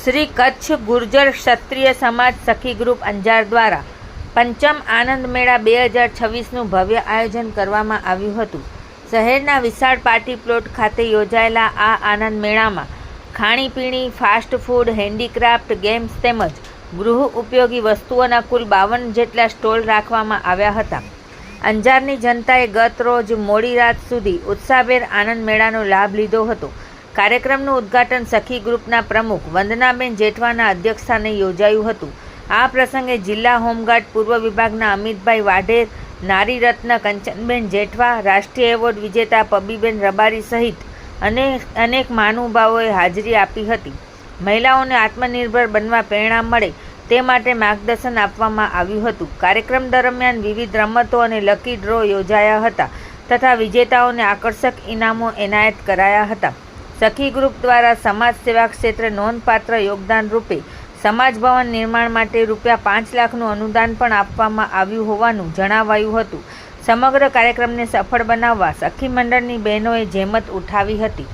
શ્રી કચ્છ ગુર્જર ક્ષત્રિય સમાજ સખી ગ્રુપ અંજાર દ્વારા પંચમ આનંદ મેળા 2026નું ભવ્ય આયોજન કરવામાં આવ્યું હતું। શહેરના વિશાળ પાર્ટી પ્લોટ ખાતે યોજાયેલા આ આનંદ મેળામાં ખાણીપીણી, ફાસ્ટ ફૂડ, હેન્ડીક્રાફ્ટ, ગેમ્સ તેમજ ગૃહ ઉપયોગી વસ્તુઓના કુલ 52 જેટલા સ્ટોલ રાખવામાં આવ્યા હતા। અંજારની જનતાએ ગત રોજ મોડી રાત સુધી ઉત્સાહભેર આનંદ મેળાનો લાભ લીધો હતો। કાર્યક્રમનું ઉદ્ઘાટન સખી ગ્રુપના પ્રમુખ વંદનાબેન જેઠવાના અધ્યક્ષસ્થાને યોજાયું હતું। આ પ્રસંગે જિલ્લા હોમગાર્ડ પૂર્વ વિભાગના અમિતભાઈ વાઢેર, નારી રત્ન કંચનબેન જેઠવા, રાષ્ટ્રીય એવોર્ડ વિજેતા પબીબેન રબારી સહિત અનેક મહાનુભાવોએ હાજરી આપી હતી। મહિલાઓને આત્મનિર્ભર બનવા પ્રેરણા મળે તે માટે માર્ગદર્શન આપવામાં આવ્યું હતું। કાર્યક્રમ દરમિયાન વિવિધ રમતો અને લકી ડ્રો યોજાયા હતા તથા વિજેતાઓને આકર્ષક ઇનામો એનાયત કરાયા હતા। સખી ગ્રુપ દ્વારા સમાજ સેવા ક્ષેત્રે નોંધપાત્ર યોગદાન રૂપે સમાજ ભવન નિર્માણ માટે ₹5 લાખનું અનુદાન પણ આપવામાં આવ્યું હોવાનું જણાવાયું હતું। સમગ્ર કાર્યક્રમને સફળ બનાવવા સખી મંડળની બહેનોએ જહેમત ઉઠાવી હતી।